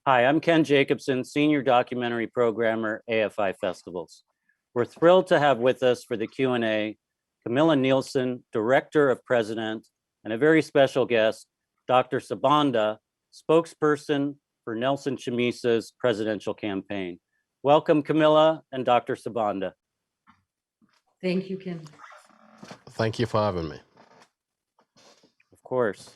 Hi, I'm Ken Jacobson, Senior Documentary Programmer, AFI Festivals. We're thrilled to have with us for the Q&A Camilla Nielson, Director of President, and a very special guest, Dr. Sibanda, spokesperson for Nelson Chamisa's presidential campaign. Welcome, Camilla and Dr. Sibanda. Thank you, Ken. Thank you for having me. Of course.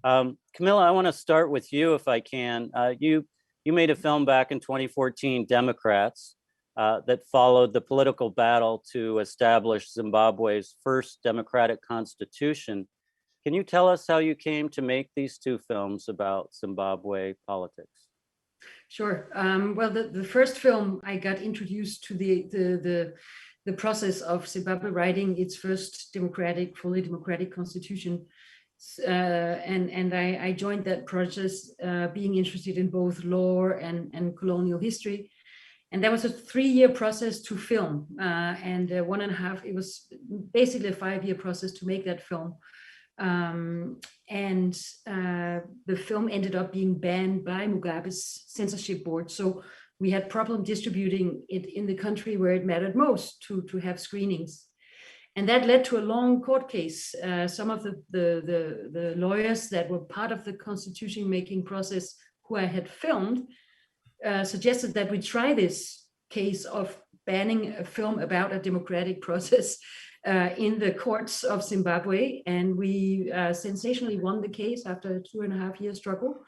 Camilla, I want to start with you if I can. You made a film back in 2014, Democrats, that followed the political battle to establish Zimbabwe's first democratic constitution. Can you tell us how you came to make these two films about Zimbabwe politics? Sure. Well, the first film, I got introduced to the process of Zimbabwe writing its first fully democratic constitution. And I joined that process, being interested in both law and colonial history. And that was a 3-year process to film, and 1.5, it was basically a 5-year process to make that film. And the film ended up being banned by Mugabe's censorship board. So we had problem distributing it in the country where it mattered most to have screenings. And that led to a long court case. Some of the lawyers that were part of the constitution making process who I had filmed suggested that we try this case of banning a film about a democratic process in the courts of Zimbabwe. And we sensationally won the case after a 2.5-year struggle.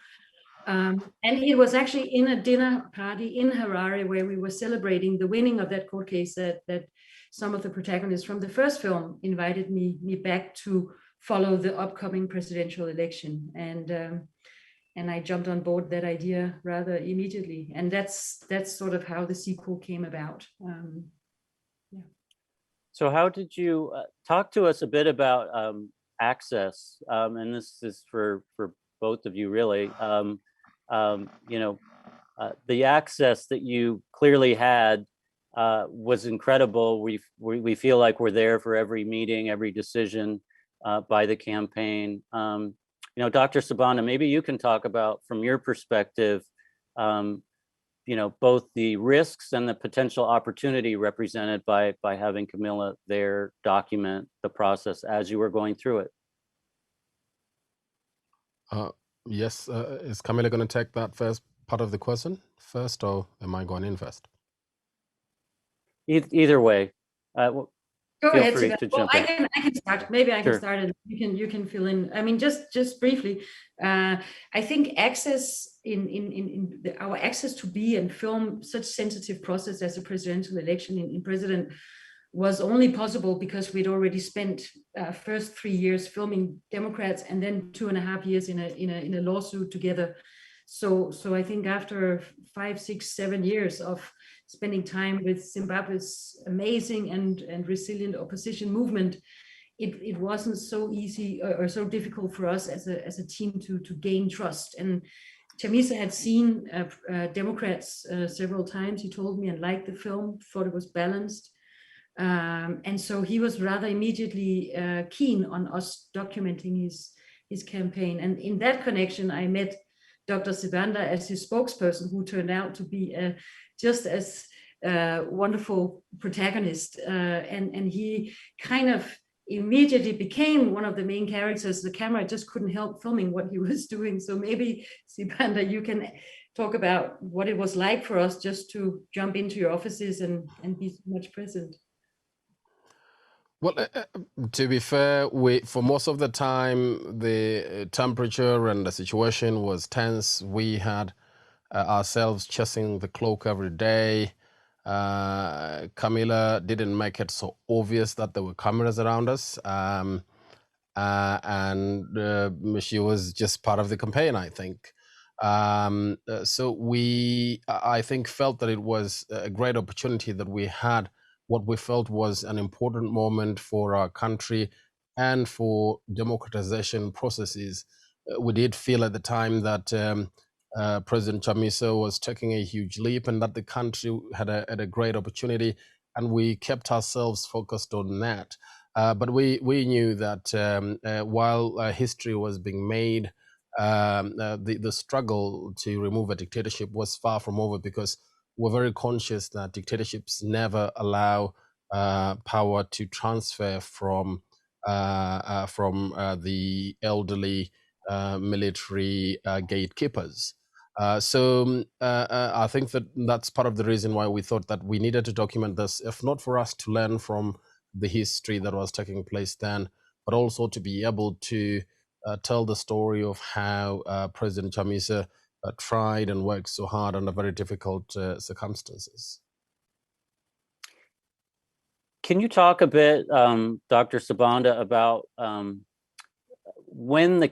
And it was actually in a dinner party in Harare where we were celebrating the winning of that court case that some of the protagonists from the first film invited me back to follow the upcoming presidential election. And I jumped on board that idea rather immediately. And that's sort of how the sequel came about. Yeah. So how did you talk to us a bit about access? And this is for both of you, really. The access that you clearly had was incredible. We feel like we're there for every meeting, every decision by the campaign. Dr. Sibanda, maybe you can talk about, from your perspective, both the risks and the potential opportunity represented by having Camilla there document the process as you were going through it. Yes, is Camilla going to take that first part of the question first, or am I going in first? Either way. Go Feel ahead, free to jump in. I can start. Maybe I Sure. can start, and you can fill in. I mean, just briefly. I think access our access to be and film such sensitive process as a presidential election in president was only possible because we'd already spent first 3 years filming Democrats and then 2.5 years in a lawsuit together. So I think after 5, 6, 7 years of spending time with Zimbabwe's amazing and resilient opposition movement, it wasn't so easy or so difficult for us as a team to gain trust. And Chamisa had seen Democrats several times. He told me and liked the film, thought it was balanced. And so he was rather immediately keen on us documenting his campaign. And in that connection, I met Dr. Sibanda as his spokesperson, who turned out to be just as wonderful protagonist. And he kind of immediately became one of the main characters. The camera just couldn't help filming what he was doing. So maybe, Sibanda, you can talk about what it was like for us just to jump into your offices and be so much present. Well, to be fair, for most of the time, the temperature and the situation was tense. We had ourselves chasing the clock every day. Camilla didn't make it so obvious that there were cameras around us. And she was just part of the campaign, I think. So we, I think, felt that it was a great opportunity that we had what we felt was an important moment for our country and for democratization processes. We did feel at the time that President Chamisa was taking a huge leap and that the country had a great opportunity, and we kept ourselves focused on that. But we knew that while history was being made, the struggle to remove a dictatorship was far from over, because we're very conscious that dictatorships never allow power to transfer from the elderly military gatekeepers. I think that's part of the reason why we thought that we needed to document this, if not for us to learn from the history that was taking place then, but also to be able to tell the story of how President Chamisa tried and worked so hard under very difficult circumstances. Can you talk a bit, Dr. Sibanda, about when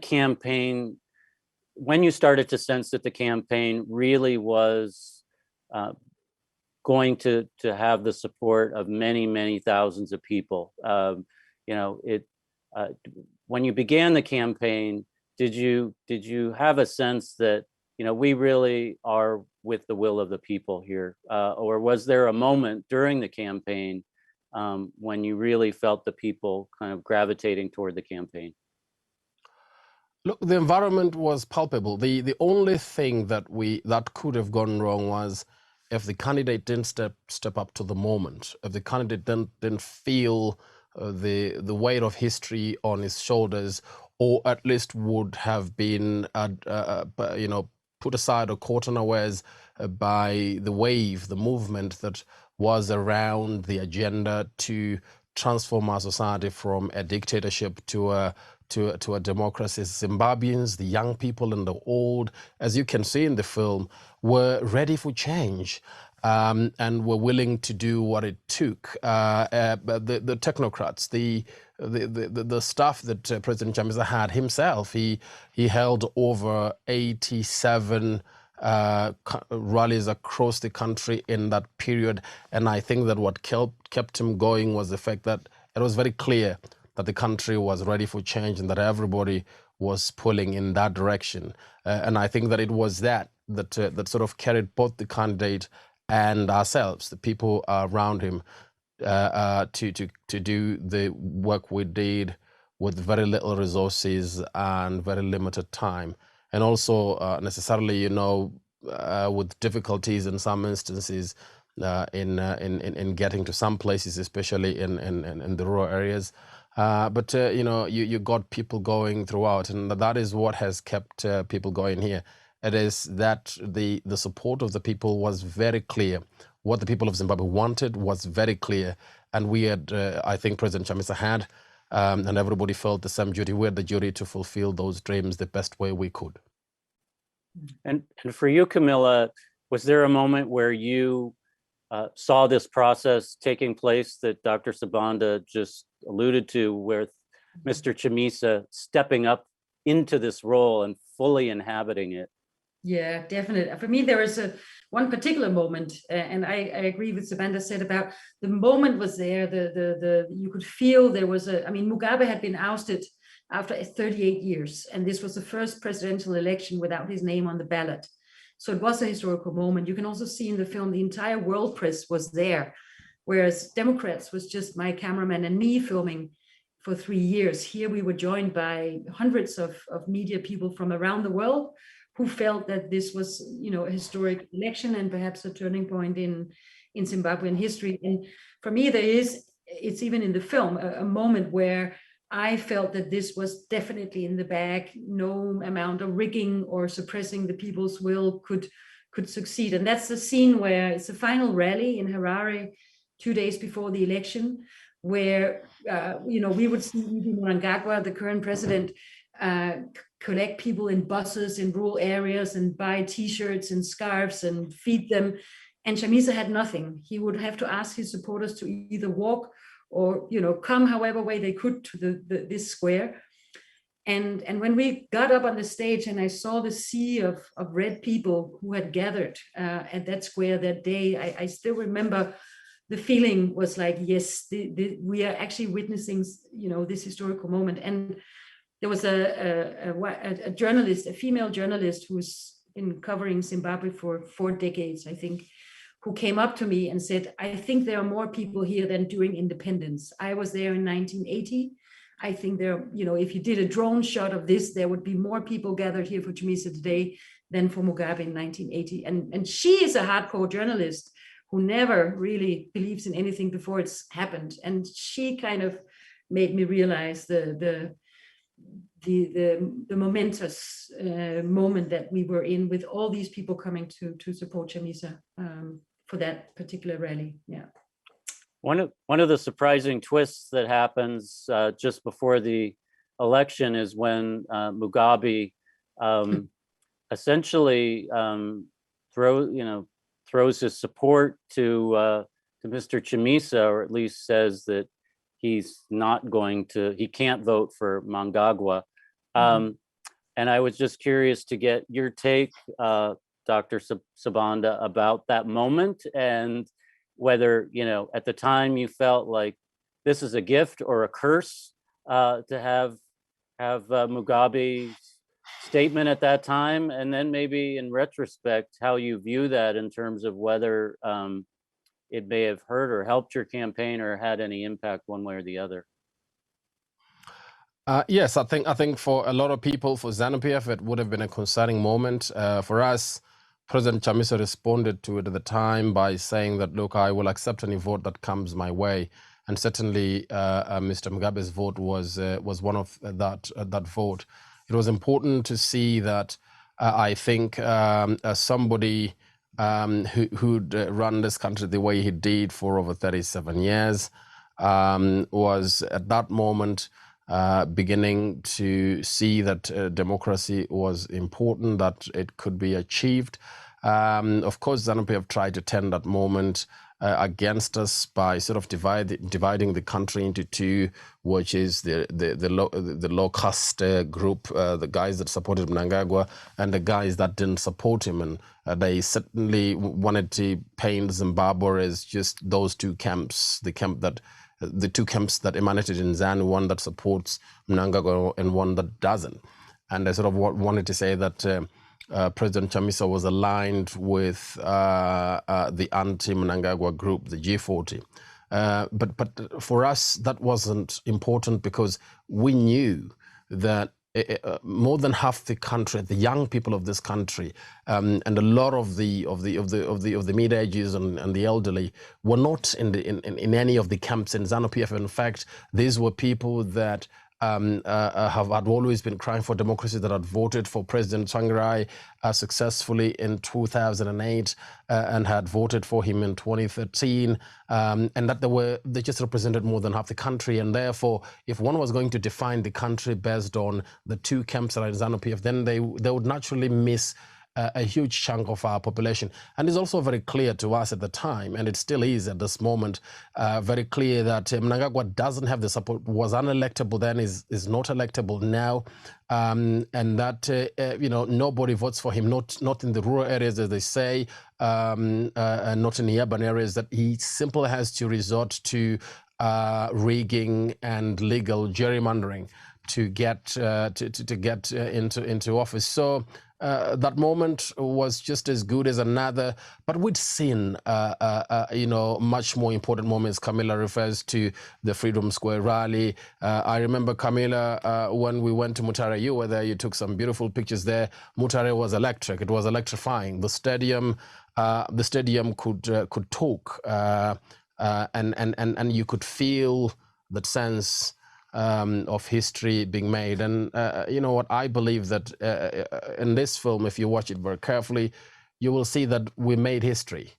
you started to sense that the campaign really was going to have the support of many, many thousands of people? When you began the campaign, did you have a sense that, we really are with the will of the people here? Or was there a moment during the campaign when you really felt the people kind of gravitating toward the campaign? Look, the environment was palpable. The only thing that could have gone wrong was if the candidate didn't step up to the moment, if the candidate didn't feel the weight of history on his shoulders, or at least would have been put aside or caught unawares by the wave, the movement that was around the agenda to transform our society from a dictatorship to a democracy. Zimbabweans, the young people and the old, as you can see in the film, were ready for change. And were willing to do what it took. The technocrats, the staff that President Chamisa had himself, he held over 87 rallies across the country in that period. And I think that what kept him going was the fact that it was very clear that the country was ready for change and that everybody was pulling in that direction. And I think that it was that sort of carried both the candidate and ourselves, the people around him, to do the work we did with very little resources and very limited time, and also necessarily, with difficulties in some instances in getting to some places, especially in the rural areas. But you got people going throughout, and that is what has kept people going here. It is that the support of the people was very clear. What the people of Zimbabwe wanted was very clear. And we had, I think President Chamisa had, and everybody felt the same duty. We had the duty to fulfill those dreams the best way we could. And for you, Camilla, was there a moment where you saw this process taking place that Dr. Sibanda just alluded to, where Mr. Chamisa stepping up into this role and fully inhabiting it? Yeah, definitely. For me, there was one particular moment, and I agree with Sibanda said about the moment was there. You could feel there was Mugabe had been ousted after 38 years, and this was the first presidential election without his name on the ballot. So it was a historical moment. You can also see in the film the entire world press was there, whereas Democrats was just my cameraman and me filming for 3 years. Here we were joined by hundreds of media people from around the world who felt that this was, a historic election and perhaps a turning point in Zimbabwean history. And for me, it's even in the film, a moment where I felt that this was definitely in the bag. No amount of rigging or suppressing the people's will could succeed. And that's the scene where it's the final rally in Harare 2 days before the election, where, we would see Mnangagwa, the current president, collect people in buses in rural areas and buy T-shirts and scarves and feed them. And Chamisa had nothing. He would have to ask his supporters to either walk or, come however way they could to this square. And when we got up on the stage and I saw the sea of red people who had gathered at that square that day, I still remember the feeling was like, yes, we are actually witnessing, this historical moment. And there was a journalist, a female journalist who's been covering Zimbabwe for 4 decades, I think, who came up to me and said, I think there are more people here than during independence. I was there in 1980. I think there, you know, if you did a drone shot of this, there would be more people gathered here for Chamisa today than for Mugabe in 1980. And she is a hardcore journalist who never really believes in anything before it's happened. And she kind of made me realize the momentous moment that we were in, with all these people coming to support Chamisa for that particular rally. Yeah. One of the surprising twists that happens just before the election is when Mugabe essentially throws his support to Mr. Chamisa, or at least says that he can't vote for Mnangagwa. And I was just curious to get your take, Dr. Sibanda, about that moment, and whether, you know, at the time you felt like this is a gift or a curse to have Mugabe's statement at that time, and then maybe in retrospect how you view that in terms of whether it may have hurt or helped your campaign or had any impact one way or the other. Yes, I think for a lot of people, for ZANU-PF, it would have been a concerning moment. For us, President Chamisa responded to it at the time by saying that, look, I will accept any vote that comes my way. And certainly Mr. Mugabe's vote was one of that vote. It was important to see that I think somebody who'd run this country the way he did for over 37 years was at that moment beginning to see that democracy was important, that it could be achieved. Of course, ZANU-PF tried to turn that moment against us by sort of dividing the country into two, which is the low caste group, the guys that supported Mnangagwa, and the guys that didn't support him. And they certainly wanted to paint Zimbabwe as just those two camps, the two camps that emanated in ZANU, one that supports Mnangagwa and one that doesn't. And I sort of wanted to say that President Chamisa was aligned with the anti-Mnangagwa group, the G40. But for us, that wasn't important, because we knew that more than half the country, the young people of this country, and a lot of the mid-ages and the elderly were not in any of the camps in ZANU-PF. In fact, these were people that had always been crying for democracy, that had voted for President Tsvangirai successfully in 2008 and had voted for him in 2013, and that they just represented more than half the country. And therefore, if one was going to define the country based on the two camps that are in ZANU-PF, then they would naturally miss a huge chunk of our population. And it's also very clear to us at the time, and it still is at this moment, very clear that Mnangagwa doesn't have the support, was unelectable then, is not electable now, and that nobody votes for him, not in the rural areas, as they say, and not in the urban areas, that he simply has to resort to rigging and legal gerrymandering to get into office. So that moment was just as good as another, but we'd seen much more important moments. Camilla refers to the Freedom Square rally. I remember, Camilla, when we went to Mutare, you were there, you took some beautiful pictures there. Mutare was electric, it was electrifying. The stadium could talk, and you could feel that sense of history being made. And you know what, I believe that in this film, if you watch it very carefully, you will see that we made history.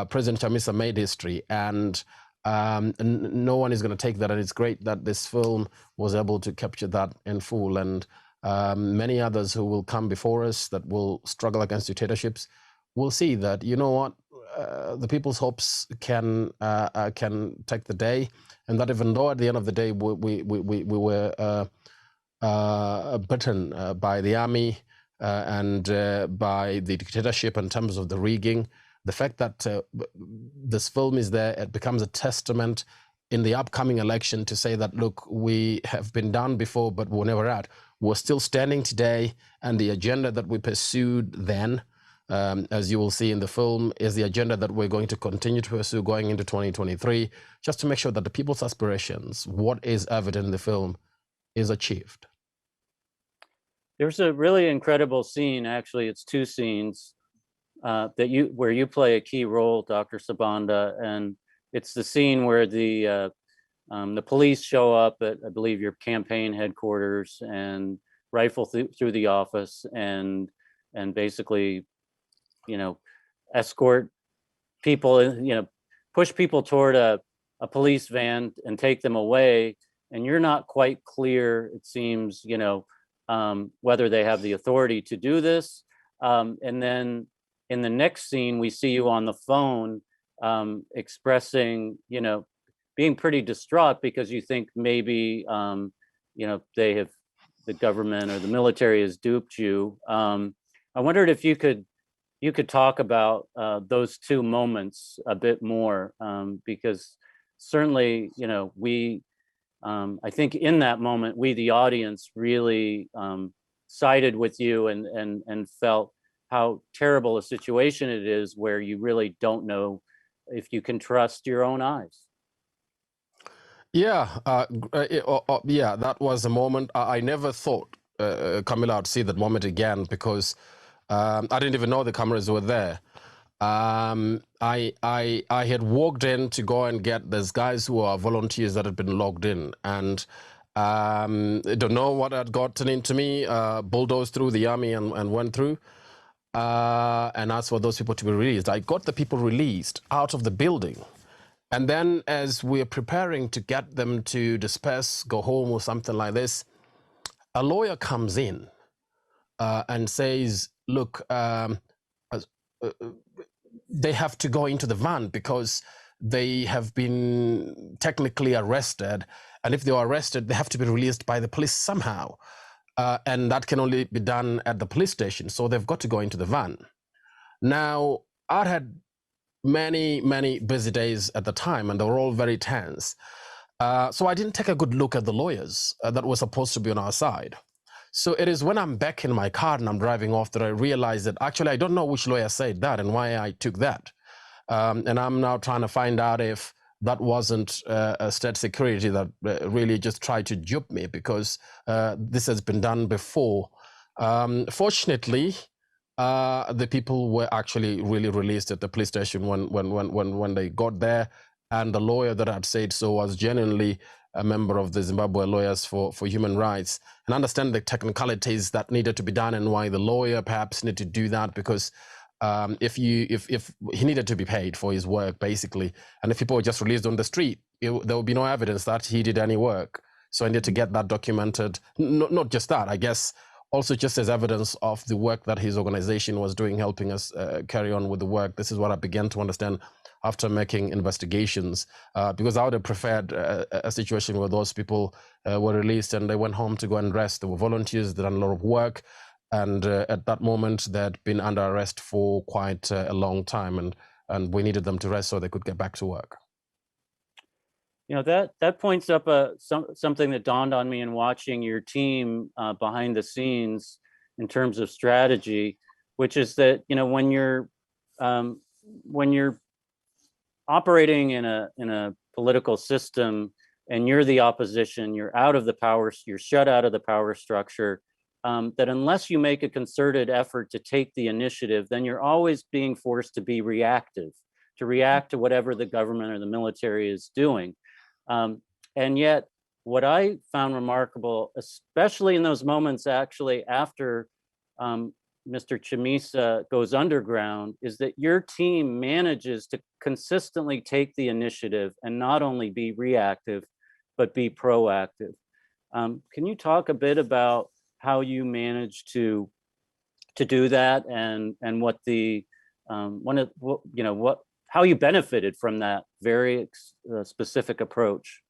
President Chamisa made history, and no one is going to take that. And it's great that this film was able to capture that in full. And many others who will come before us that will struggle against dictatorships will see that, you know what, the people's hopes can take the day, and that even though at the end of the day we were beaten by the army and by the dictatorship in terms of the rigging, the fact that this film is there, it becomes a testament in the upcoming election to say that, look, we have been down before, but we're never out. We're still standing today, and the agenda that we pursued then, as you will see in the film, is the agenda that we're going to continue to pursue going into 2023, just to make sure that the people's aspirations, what is evident in the film, is achieved. There's a really incredible scene, actually, it's two scenes where you play a key role, Dr. Sibanda, and it's the scene where the police show up at, I believe, your campaign headquarters and rifle through the office and basically, escort people, push people toward a police van and take them away. And you're not quite clear, it seems, whether they have the authority to do this. And then in the next scene, we see you on the phone expressing, being pretty distraught because you think maybe, the government or the military has duped you. I wondered if you could talk about those two moments a bit more, because certainly, I think in that moment, we, the audience, really sided with you and felt how terrible a situation it is where you really don't know if you can trust your own eyes. Yeah, yeah, that was a moment. I never thought, Camilla, I'd see that moment again because I didn't even know the cameras were there. I had walked in to go and get these guys who are volunteers that had been logged in, and I don't know what had gotten into me, bulldozed through the army and went through, and asked for those people to be released. I got the people released out of the building. And then as we're preparing to get them to disperse, go home or something like this, a lawyer comes in and says, look, they have to go into the van because they have been technically arrested. And if they are arrested, they have to be released by the police somehow. And that can only be done at the police station. So they've got to go into the van. Now, I had many busy days at the time, and they were all very tense. So I didn't take a good look at the lawyers that were supposed to be on our side. So it is when I'm back in my car and I'm driving off that I realize that actually I don't know which lawyer said that and why I took that. And I'm now trying to find out if that wasn't a state security that really just tried to dupe me, because this has been done before. Fortunately, the people were actually really released at the police station when they got there, and the lawyer that had said so was genuinely a member of the Zimbabwe Lawyers for Human Rights, and understand the technicalities that needed to be done and why the lawyer perhaps needed to do that, because if he needed to be paid for his work basically, and if people were just released on the street, there would be no evidence that he did any work. So I needed to get that documented. Not just that, I guess. Also, just as evidence of the work that his organization was doing, helping us carry on with the work. This is what I began to understand after making investigations, because I would have preferred a situation where those people were released and they went home to go and rest. They were volunteers, they done a lot of work, and at that moment they'd been under arrest for quite a long time, and we needed them to rest so they could get back to work. That points up something that dawned on me in watching your team behind the scenes in terms of strategy, which is that when you're operating in a political system and you're the opposition, you're out of the power, you're shut out of the power structure, that unless you make a concerted effort to take the initiative, then you're always being forced to be reactive, to react to whatever the government or the military is doing. And yet, what I found remarkable, especially in those moments actually after Mr. Chamisa goes underground, is that your team manages to consistently take the initiative and not only be reactive, but be proactive. Can you talk a bit about how you managed to do that, and what the how you benefited from that very specific approach?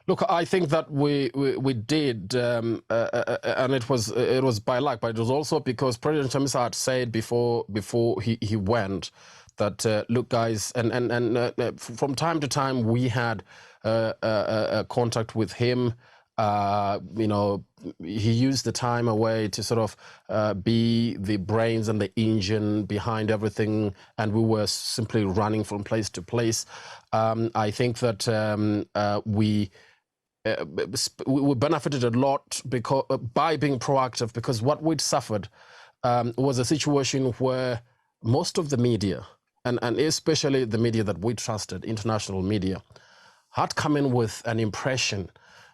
Look, I think that we did, and it was by luck, but it was also because President Chamisa had said before he went that look, guys, and from time to time we had a contact with him. He used the time away to sort of be the brains and the engine behind everything, and we were simply running from place to place. I think that we we benefited a lot because by being proactive, because what we'd suffered was a situation where most of the media, and especially the media that we trusted, international media, had come in with an impression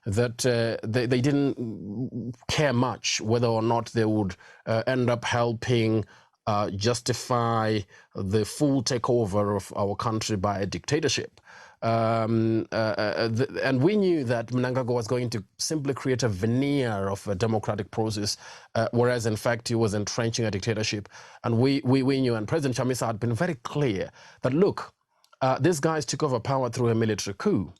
that they didn't care much whether or not they would end up helping justify the full takeover of our country by a dictatorship. And we knew that Mnangagwa was going to simply create a veneer of a democratic process, whereas in fact he was entrenching a dictatorship. And we knew, and President Chamisa had been very clear that, look, these guys took over power through a military coup.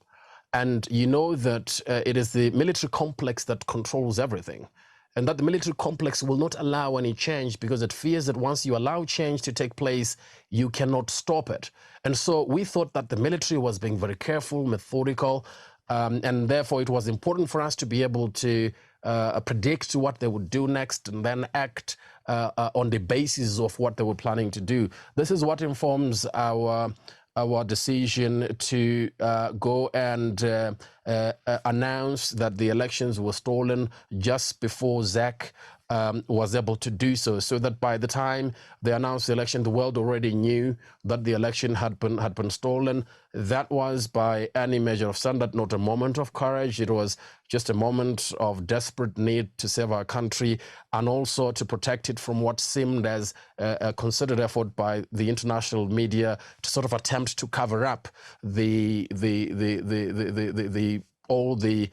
And you know that it is the military complex that controls everything. And that the military complex will not allow any change because it fears that once you allow change to take place, you cannot stop it. And so we thought that the military was being very careful, methodical, and therefore it was important for us to be able to predict what they would do next and then act on the basis of what they were planning to do. This is what informs our decision to go and announce that the elections were stolen just before ZEC was able to do so, so that by the time they announced the election, the world already knew that the election had been stolen. That was, by any measure of standard, not a moment of courage. It was just a moment of desperate need to save our country and also to protect it from what seemed as a considered effort by the international media to sort of attempt to cover up all the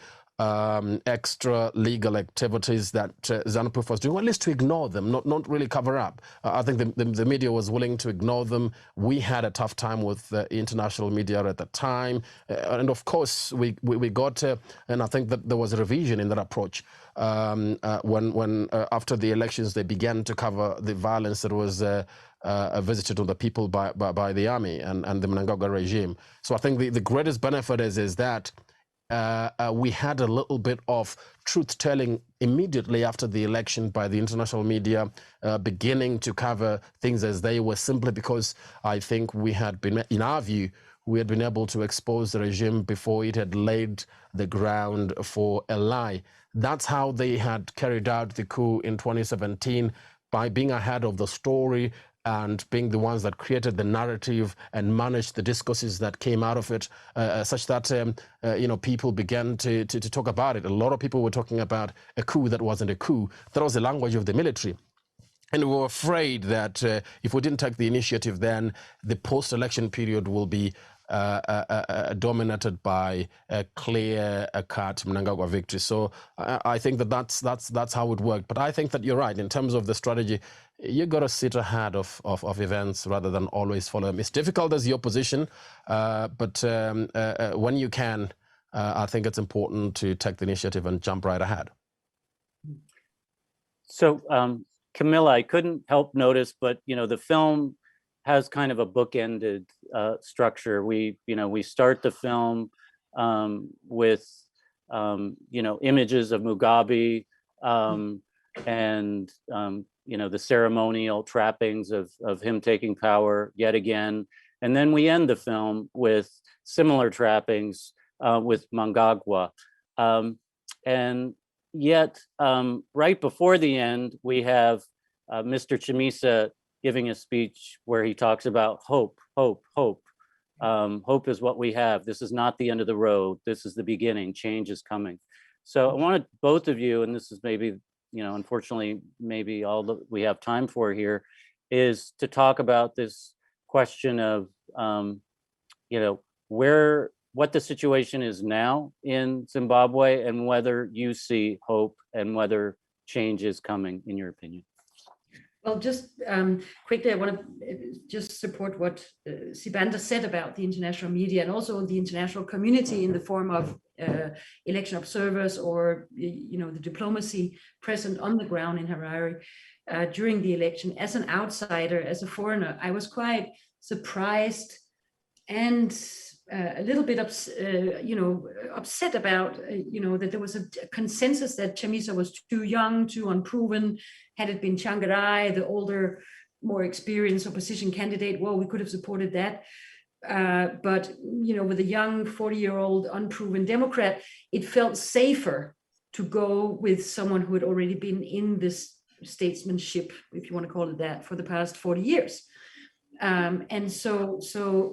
extra legal activities that ZANU-PF was doing, or at least to ignore them, not really cover up. I think the media was willing to ignore them. We had a tough time with international media at the time. And of course, we got, and I think that there was a revision in that approach when after the elections, they began to cover the violence that was visited on the people by the army and the Mnangagwa regime. So I think the greatest benefit is that we had a little bit of truth-telling immediately after the election by the international media, beginning to cover things as they were, simply because I think we had been, in our view, we had been able to expose the regime before it had laid the ground for a lie. That's how they had carried out the coup in 2017, by being ahead of the story and being the ones that created the narrative and managed the discourses that came out of it, such that people began to talk about it. A lot of people were talking about a coup that wasn't a coup. That was the language of the military. And we were afraid that if we didn't take the initiative, then the post-election period will be dominated by a clear-cut Mnangagwa victory. So I think that's how it worked. But I think that you're right in terms of the strategy. You got to sit ahead of events rather than always follow them. It's difficult as the opposition, but when you can, I think it's important to take the initiative and jump right ahead. So, Camilla, I couldn't help notice, but the film has kind of a bookended structure. We start the film with images of Mugabe and the ceremonial trappings of him taking power yet again, and then we end the film with similar trappings with Mnangagwa, and yet right before the end we have Mr. Chamisa giving a speech where he talks about hope. Hope is what we have. This is not the end of the road. This is the beginning. Change is coming. So I wanted both of you, and this is maybe, unfortunately, maybe all that we have time for here, is to talk about this question of, what the situation is now in Zimbabwe and whether you see hope and whether change is coming, in your opinion. Well, just quickly, I want to just support what Sibanda said about the international media and also the international community in the form of election observers or the diplomacy present on the ground in Harare during the election. As an outsider, as a foreigner, I was quite surprised and a little bit upset about that there was a consensus that Chamisa was too young, too unproven. Had it been Changarai, the older, more experienced opposition candidate, well, we could have supported that. But, with a young 40-year-old unproven Democrat, it felt safer to go with someone who had already been in this statesmanship, if you want to call it that, for the past 40 years. And so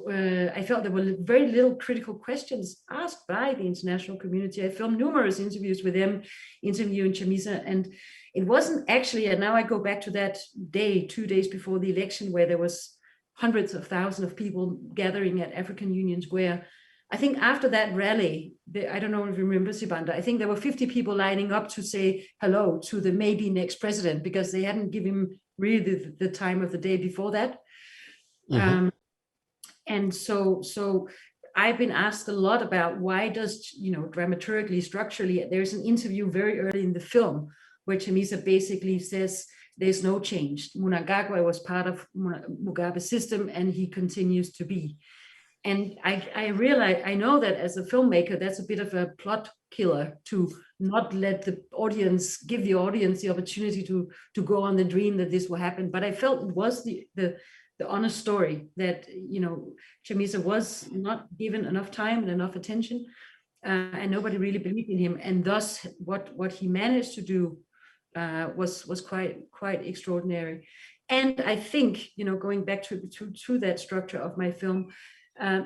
I felt there were very little critical questions asked by the international community. I filmed numerous interviews with them, interviewing Chamisa, and it wasn't actually, and now I go back to that day, 2 days before the election, where there was hundreds of thousands of people gathering at African Union Square. I think after that rally, I don't know if you remember, Sibanda, I think there were 50 people lining up to say hello to the maybe next president, because they hadn't given him really the time of the day before that. Mm-hmm. And so I've been asked a lot about why does, dramaturgically, structurally, there's an interview very early in the film where Chamisa basically says, there's no change. Mnangagwa was part of Mugabe's system and he continues to be. And I realize, I know that as a filmmaker, that's a bit of a plot killer to not let the audience, give the audience the opportunity to go on the dream that this will happen. But I felt it was the honest story that, Chamisa was not given enough time and enough attention, and nobody really believed in him. And thus what he managed to do was quite extraordinary. And I think, going back to that structure of my film,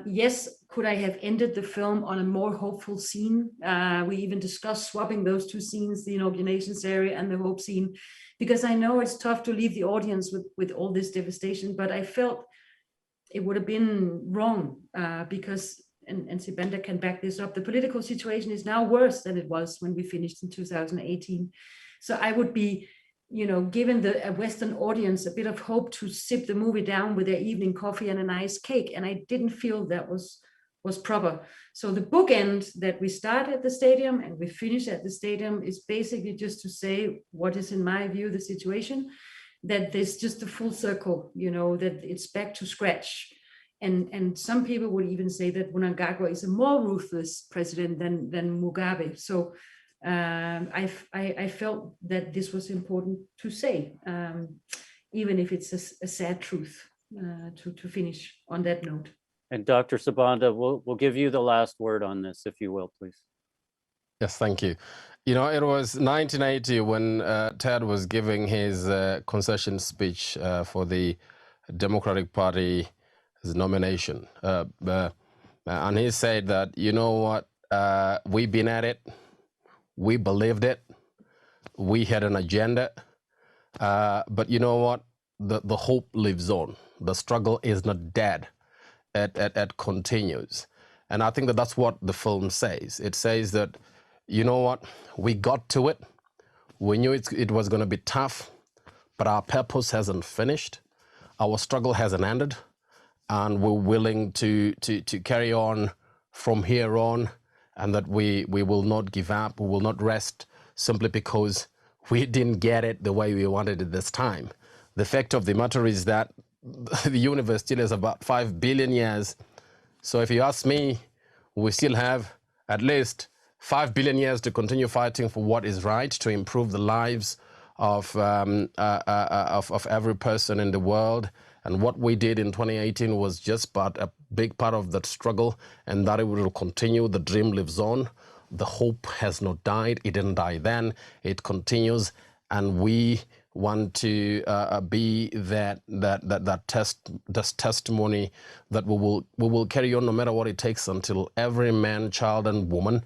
yes, could I have ended the film on a more hopeful scene? We even discussed swapping those two scenes, the inauguration area and the hope scene, because I know it's tough to leave the audience with all this devastation, but I felt it would have been wrong because, and Sibanda can back this up, the political situation is now worse than it was when we finished in 2018. So I would be, giving the Western audience a bit of hope to sip the movie down with their evening coffee and a nice cake. And I didn't feel that was proper. So the bookend that we start at the stadium and we finish at the stadium is basically just to say what is, in my view, the situation, that there's just a full circle, that it's back to scratch. And some people would even say that Mnangagwa is a more ruthless president than Mugabe. So I felt that this was important to say, even if it's a sad truth, to finish on that note. And Dr. Sibanda, we'll give you the last word on this, if you will, please. Yes, thank you. It was 1980 when Ted was giving his concession speech for the Democratic Party's nomination. And he said that, we've been at it. We believed it. We had an agenda. But you know what? The hope lives on. The struggle is not dead. It continues. And I think that's what the film says. It says that, we got to it. We knew it was going to be tough, but our purpose hasn't finished. Our struggle hasn't ended. And we're willing to carry on from here on, and that we will not give up, we will not rest simply because we didn't get it the way we wanted it this time. The fact of the matter is that the universe still has about 5 billion years. So if you ask me, we still have at least 5 billion years to continue fighting for what is right, to improve the lives of every person in the world. And what we did in 2018 was just but a big part of that struggle, and that it will continue. The dream lives on. The hope has not died. It didn't die then. It continues, and we want to be that testimony that we will carry on no matter what it takes until every man, child, and woman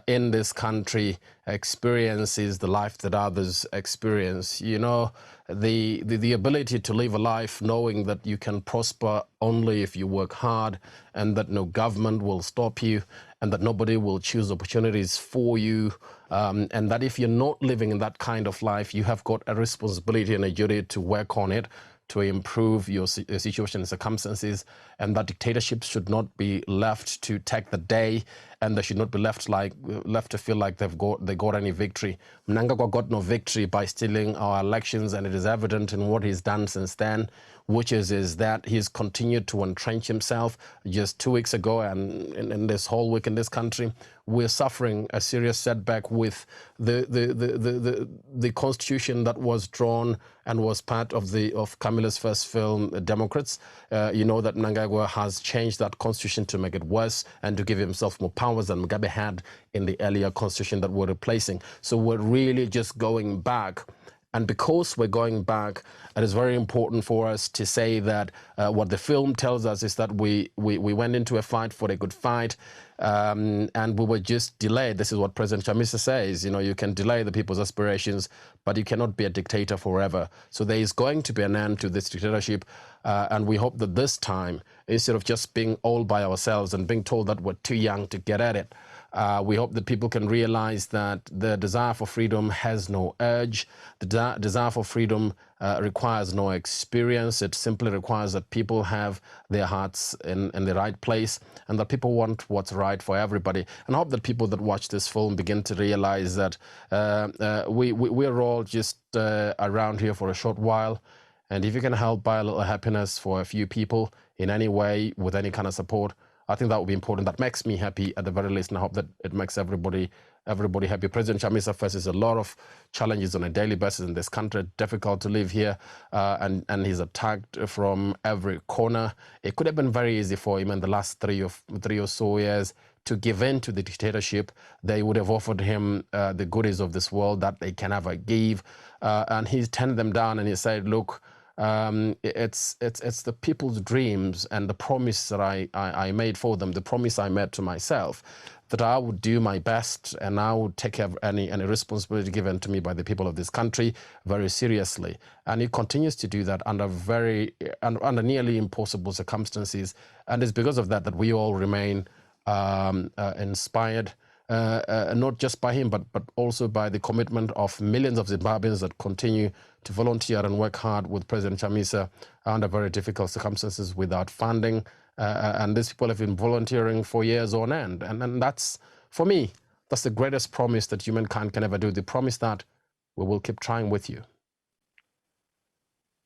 in this country experiences the life that others experience. The ability to live a life knowing that you can prosper only if you work hard, and that no government will stop you, and that nobody will choose opportunities for you, and that if you're not living in that kind of life, you have got a responsibility and a duty to work on it, to improve your situation and circumstances, and that dictatorship should not be left to take the day, and they should not be left to feel like they got any victory. Mnangagwa got no victory by stealing our elections, and it is evident in what he's done since then, which is that he's continued to entrench himself. Just 2 weeks ago, and in this whole week in this country, we're suffering a serious setback with the constitution that was drawn and was part of Camilla's first film, Democrats. You know that Mnangagwa has changed that constitution to make it worse and to give himself more powers than Mugabe had in the earlier constitution that we're replacing. So we're really just going back. And because we're going back, it is very important for us to say that what the film tells us is that we went into a fight for a good fight, and we were just delayed. This is what President Chamisa says. You know, you can delay the people's aspirations, but you cannot be a dictator forever. So there is going to be an end to this dictatorship, and we hope that this time, instead of just being all by ourselves and being told that we're too young to get at it, we hope that people can realize that the desire for freedom has no urge. The desire for freedom requires no experience. It simply requires that people have their hearts in the right place and that people want what's right for everybody. And I hope that people that watch this film begin to realize that we're all just around here for a short while. And if you can help buy a little happiness for a few people in any way, with any kind of support, I think that would be important. That makes me happy at the very least, and I hope that it makes everybody happy. President Chamisa faces a lot of challenges on a daily basis in this country. Difficult to live here, and he's attacked from every corner. It could have been very easy for him in the last three or so years to give in to the dictatorship. They would have offered him the goodies of this world that they can never give, and he turned them down and he said, "Look, it's the people's dreams and the promise that I made for them, the promise I made to myself, that I would do my best and I would take care of any responsibility given to me by the people of this country very seriously." And he continues to do that under under nearly impossible circumstances. And it's because of that that we all remain inspired. Not just by him, but also by the commitment of millions of Zimbabweans that continue to volunteer and work hard with President Chamisa under very difficult circumstances without funding. And these people have been volunteering for years on end. And that's, for me, that's the greatest promise that humankind can ever do, the promise that we will keep trying with you.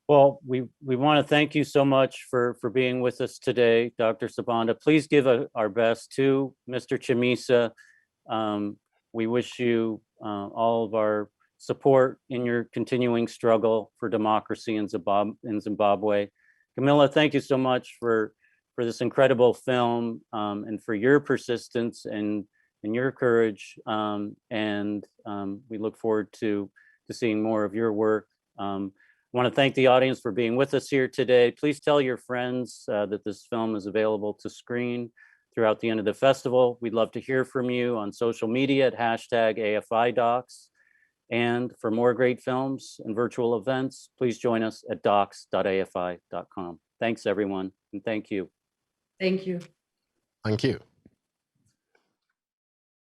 Well, we want to thank you so much for being with us today, Dr. Sibanda. Please give our best to Mr. Chamisa. We wish you all of our support in your continuing struggle for democracy in Zimbabwe. Camilla, thank you so much for this incredible film, and for your persistence and your courage. And we look forward to seeing more of your work. I want to thank the audience for being with us here today. Please tell your friends that this film is available to screen throughout the end of the festival. We'd love to hear from you on social media at #AFI Docs. And for more great films and virtual events, please join us at docs.afi.com. Thanks, everyone, and thank you. Thank you. Thank you.